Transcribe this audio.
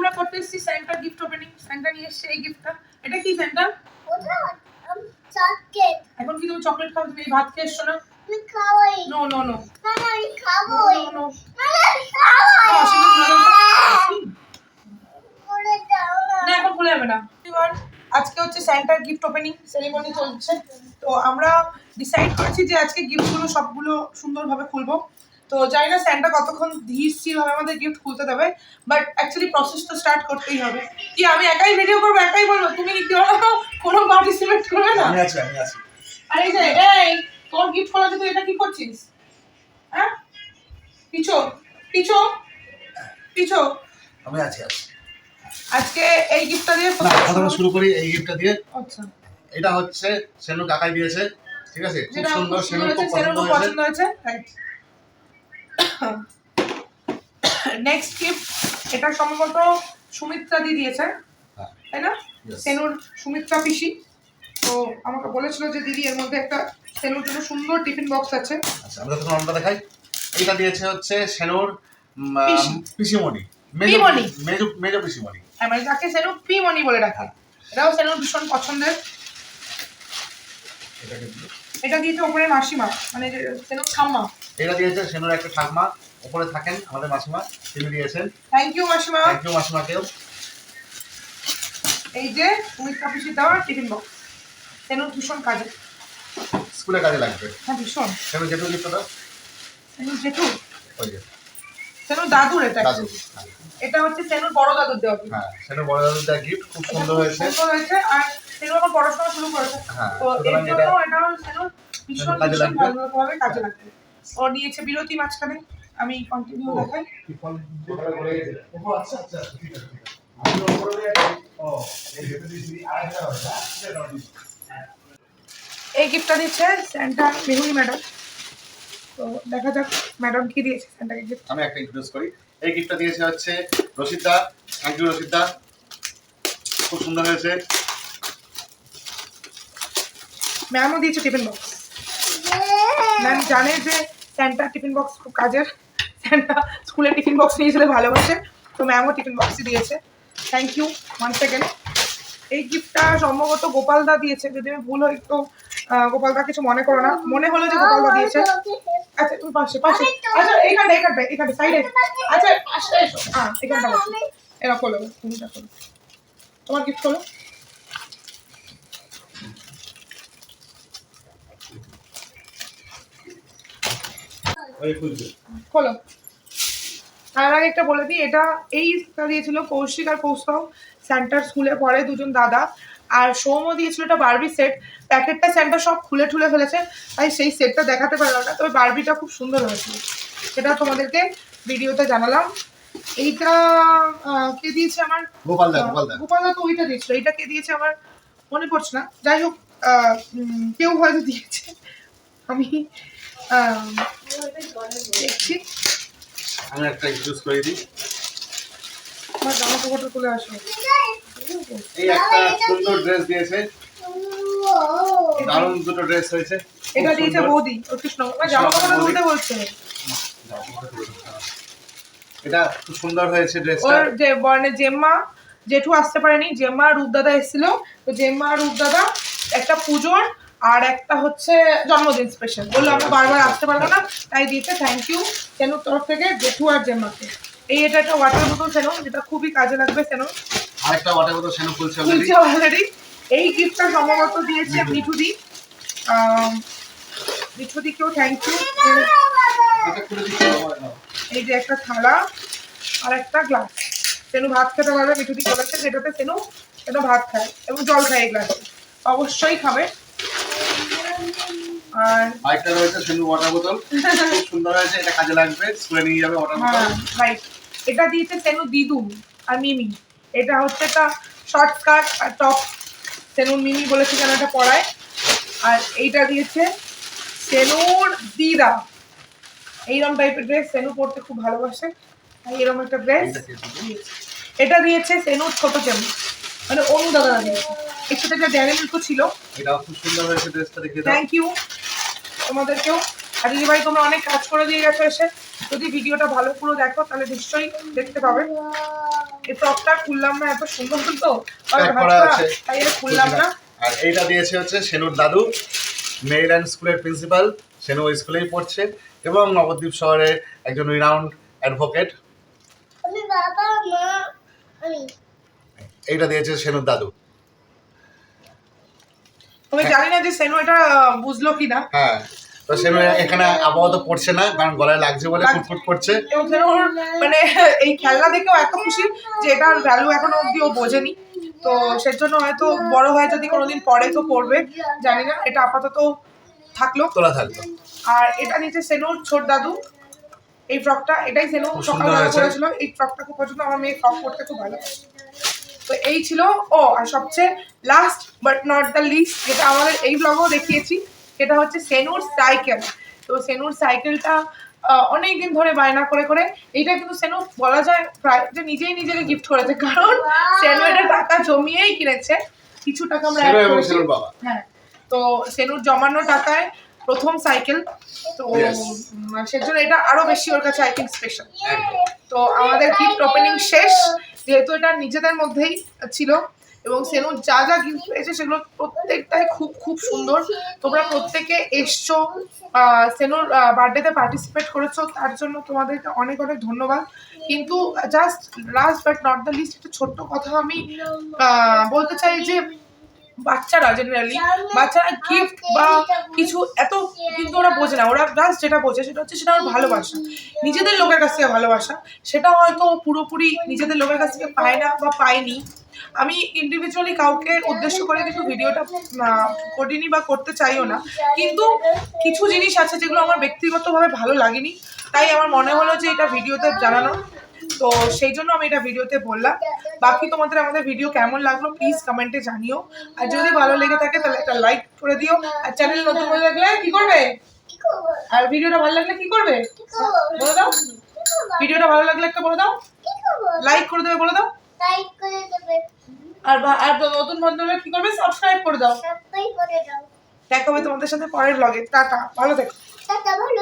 আমরা করতে এসেছি স্যান্টা গিফট ওপেনিং। স্যান্টা নিয়ে এসেছে এই গিফটটা। এটা কি স্যান্টা? চকলেট। এখন কি তুমি চকলেট খাও? তুমি ভাত খেয়ে এসছো না? আমি খাওয়াই। নো নো নো না না আমি খাবোই। নো না না আমি খাওয়াই। করে দাও না না। এখন খুলে যাবে না। এবার আজকে হচ্ছে স্যান্টার গিফট ওপেনিং সেরিমনি চলছে। তো আমরা ডিসাইড করেছি যে আজকে গিফটগুলো সবগুলো সুন্দরভাবে খুলবো। তো জানি না স্যান্টা কতক্ষণ ধীর স্থিরভাবে আমাদের গিফট খুলতে দেবে, বাট অ্যাকচুয়ালি প্রসেস তো স্টার্ট করতেই হবে। কি আমি একাই ভিডিও করবো, একাই বলবো? তুমি কি কেউ কোনো পার্টিসিপেট করবে না? আমি আছি। আর এই যে এই তোর গিফট খোলাতে তুই এটা কি করছিস? হ্যাঁ পিছো পিছো পিছো আমি আছি। আজকে এই গিফটটা দিয়ে না, কথাটা শুরু করি এই গিফটটা দিয়ে। আচ্ছা, এটা হচ্ছে সেনু কাকাই দিয়েছে, ঠিক আছে? খুব যেটা সুন্দর, সেনু খুব সেনুর পছন্দ পছন্দ হয়েছে। হয়েছে। রাইট। নেক্সট গিফট এটা সম্ভবত সুমিত্রা দি দিয়েছে, হ্যাঁ, তাই না? yes. সেনুর সুমিত্রা পিসি তো আমাকে বলেছিল যে দিদি এর মধ্যে একটা সেনুর জন্য সুন্দর টিফিন বক্স আছে। আচ্ছা, আমরা তখন অন্যটা দেখাই। এটা দিয়েছে হচ্ছে সেনুর পিসি। পিসিমণি, পিমণি। মেজো পিসিমণি। হ্যাঁ, মানে তাকে সেনু পিমণি বলে ডাকে। এটাও সেনুর ভীষণ পছন্দের। এটা দিয়েছে ওপরে মাসিমা, মানে যে সেনুর ঠাম্মা। এটা দিয়েছে সেনুর একটা ঠাকমা, উপরে থাকেন আমাদের মাসিমা, তিনি দিয়েছেন। থ্যাংক ইউ মাসিমা। থ্যাংক ইউ মাসিমাকেও। এই যে সুমিত্রা পিসি দেওয়া টিফিন বক্স সেনুর ভীষণ কাজে, স্কুলে কাজে লাগবে। হ্যাঁ ভীষণ। সেনু জেঠু গিফটটা সেনুর জেঠু, ওই যে সেনুর দাদুর এটা দাদু। এটা হচ্ছে সেনুর বড় দাদুর দেওয়া gift। হ্যাঁ, সেনু বড় দাদুর দেওয়া গিফট খুব এটা সুন্দর খুব হয়েছে। সুন্দর হয়েছে। আর সেনু এখন পড়াশোনা শুরু করেছে, হ্যাঁ, তো এর সুতরাং জন্য এটা এটা সেনুর ভীষণ কাজে ভীষণ লাগবে। ভালোভাবে কাজে লাগবে। ও নিয়েছে বিরতি মাঝখানে, আমি কন্টিনিউ দেখাই। এই গিফটটা দিচ্ছে স্যান্টা মেহুরি ম্যাডাম। তো দেখা যাক ম্যাডাম কি দিয়েছে স্যান্টাকে গিফট। আমি একটা ইন্ট্রোডিউস করি। এই গিফটটা দিয়েছে হচ্ছে রশিদা। থ্যাংক ইউ রশিদা, খুব সুন্দর হয়েছে। ম্যামও দিয়েছে টিফিন বক্স। ম্যাম জানে যে স্যান্টা টিফিন বক্স খুব কাজের, স্যান্টা স্কুলে টিফিন বক্স নিয়ে যেতে ভালোবাসে, তো ম্যামও টিফিন বক্সই দিয়েছে। Thank you one second. এই গিফটটা সম্ভবত গোপালদা দিয়েছে, যদি আমি ভুল হই তো গোপালদা কিছু মনে করো না। মনে হলো যে গোপালদা দিয়েছে। আচ্ছা তুমি পাশে পাশে, আচ্ছা এইখানটা সাইডে, আচ্ছা পাশে এসো। হ্যাঁ এখানটা বসো। এরা খোলো, তুমি খোলো তোমার গিফট খোলো। খোলো। তার আগে একটা বলে দিই, এটা এইটা দিয়েছিল কৌশিক আর কৌস্তব, স্যান্টার স্কুলে পড়ে দুজন দাদা। আর সোমও দিয়েছিল এটা বারবি সেট। প্যাকেটটা স্যান্টা সব খুলে ঠুলে ফেলেছে, তাই সেই সেটটা দেখাতে পারলাম না, তবে বারবিটা খুব সুন্দর হয়েছিল, সেটা তোমাদেরকে ভিডিওতে জানালাম। এইটা কে দিয়েছে আমার? গোপালদা তো ওইটা দিয়েছিল। এইটা কে দিয়েছে আমার মনে পড়ছে না, যাই হোক কেউ হয়তো দিয়েছে, আমি দেখছি। আমি একটা ইন্ট্রোডিউস করে দিই। আমার জামা কাপড়টা খুলে আসো। এই একটা সুন্দর ড্রেস দিয়েছে, দারুণ দুটো ড্রেস হয়েছে। এটা দিয়েছে বৌদি ও কৃষ্ণ। জামা কাপড়টা খুলতে বলছে। এটা খুব সুন্দর হয়েছে ড্রেসটা। ওর যে বর্ণে জেম্মা জেঠু আসতে পারেনি, জেম্মা রূপদাদা এসেছিল, তো জেম্মা রূপদাদা একটা পুজোর আর একটা হচ্ছে জন্মদিন স্পেশাল বললো, আমরা বারবার আসতে পারবো না, তাই দিয়েছে। থ্যাংক ইউ সেনুর তরফ থেকে জেঠু আর জেম্মাকে। এটা একটা ওয়াটার বোতল সেনু, যেটা খুবই কাজে লাগবে সেনু। আরেকটা ওয়াটার বোতল সেনু খুলছে অলরেডি। এই গিফটটা সম্ভবত দিয়েছে মিঠুদি। মিঠুদিকেও থ্যাংক ইউ। এই যে একটা থালা আর একটা গ্লাস, সেনু ভাত খেতে পারবে, মিঠুদি বলেছে যেটাতে সেনু ভাত খায় এবং জল খায়, এই গ্লাসে অবশ্যই খাবে। আর আরেকটা রয়েছে সেনু ওয়াটার বোতল, খুব সুন্দর হয়েছে, এটা কাজে লাগবে, স্কুলে নিয়ে যাবে ওয়াটার বোতল। রাইট। এটা দিয়েছে সেনু দিদু আর মিমি। এটা হচ্ছে একটা শর্ট স্কার্ট আর টপ, সেনু মিমি বলেছে যেন এটা পরায়। আর এইটা দিয়েছে সেনুর দিদা, এইরকম টাইপের ড্রেস সেনু পরতে খুব ভালোবাসে, এরকম একটা ড্রেস। এটা দিয়েছে সেনুর ছোট চেম্বু, মানে অনু দাদা দিয়েছে। এর সাথে একটা ড্যারি মিল্কও ছিল। এটাও খুব সুন্দর হয়েছে ড্রেসটা, দেখে দাও। থ্যাংক ইউ তোমাদেরকেও। আর দিদি ভাই তোমরা অনেক কাজ করে দিয়ে গেছো এসে, যদি ভিডিওটা ভালো পুরো দেখো তাহলে নিশ্চয়ই দেখতে পাবে। এই ফ্রকটা খুললাম না, এত সুন্দর তো Pack করা আছে। তাই আর খুললাম না। আর এইটা দিয়েছে হচ্ছে সেনুর দাদু, মেরিল্যান্ড স্কুলের প্রিন্সিপাল, সেনু ওই স্কুলেই পড়ছে এবং নবদ্বীপ শহরে একজন রিনাউন্ড অ্যাডভোকেট। আমি বাবা মা আমি এইটা দিয়েছে সেনুর দাদু। আমি জানি না যে সেনু এটা বুঝলো কিনা। হ্যাঁ, তো সেনু এখানে আপাতত পড়ছে না, কারণ গলায় লাগছে বলে ফুটফুট করছে। এবং সেনুর মানে এই খেলনা দেখেও এত খুশি যে এটার ভ্যালু এখনো অব্দি ও বোঝেনি। তো সেজন্য হয়তো বড় হয় যদি কোনোদিন পরে তো পড়বে, জানি না। এটা আপাতত থাকলো। তোলা থাকলো। আর এটা নিচে সেনুর ছোট দাদু এই ফ্রকটা, এটাই সেনু খুব সুন্দর সকালবেলা হয়েছে। করেছিল। এই ফ্রকটা খুব পছন্দ, আমার মেয়ে ফ্রক পরতে খুব ভালো। তো এই ছিল। ও আর সবচেয়ে last but not the least, যেটা আমাদের এই ব্লগেও দেখিয়েছি, সেটা হচ্ছে সেনুর সাইকেল। তো সেনুর সাইকেলটা অনেকদিন ধরে বায়না করে করে, এইটা কিন্তু সেনু বলা যায় প্রায় যে নিজেই নিজেকে গিফট করেছে, কারণ সেনু এটা টাকা জমিয়েই কিনেছে। কিছু টাকা আমরা সেনু add এবং করেছি। সেনুর বাবা। হ্যাঁ, তো সেনুর জমানো টাকায় প্রথম সাইকেল, তো Yes. সেজন্য এটা আরো বেশি ওর কাছে আই থিঙ্ক স্পেশাল। একদম। তো আমাদের গিফট ওপেনিং শেষ, যেহেতু এটা নিজেদের মধ্যেই ছিল এবং সেনু যা যা গিফট পেয়েছে সেগুলো প্রত্যেকটাই খুব খুব সুন্দর। তোমরা প্রত্যেকে এসছো, সেনুর বার্থডেতে পার্টিসিপেট করেছো, তার জন্য তোমাদেরকে অনেক অনেক ধন্যবাদ। কিন্তু just last but not the least একটা ছোট্ট কথা আমি বলতে চাই যে বাচ্চারা জেনারেলি বাচ্চারা গিফট বা কিছু এত কিন্তু ওরা বোঝে না। ওরা জাস্ট যেটা বোঝে সেটা হচ্ছে সেটা ওর ভালোবাসা, নিজেদের লোকের কাছ থেকে ভালোবাসা। সেটা হয়তো পুরোপুরি নিজেদের লোকের কাছ থেকে পায় না বা পায়নি। আমি ইন্ডিভিজুয়ালি কাউকে উদ্দেশ্য করে কিন্তু ভিডিওটা করিনি বা করতে চাইও না, কিন্তু কিছু জিনিস আছে যেগুলো আমার ব্যক্তিগতভাবে ভালো লাগেনি, তাই আমার মনে হলো যে এটা ভিডিওতে জানানো। তো সেই জন্য আমি এটা ভিডিওতে বললাম। বাকি তোমাদের আমাদের ভিডিও কেমন লাগলো প্লিজ কমেন্টে জানিও। আর যদি ভালো লেগে থাকে তাহলে একটা লাইক করে দিও। আর চ্যানেল নতুন হয়ে লাগলে কি করবে? কি করব আর ভিডিওটা ভালো লাগলে কি করবে? বলে দাও। ভিডিওটা ভালো লাগলে একটা বলে দাও, কি করব লাইক করে দেবে, বলে দাও। লাইক করে দেবে আর আর নতুন বন্ধুরা কি করবে? সাবস্ক্রাইব করে দাও। সাবস্ক্রাইব করে দাও দেখা হবে তোমাদের সাথে পরের ব্লগে। টাটা, ভালো থেকো। টাটা ভালো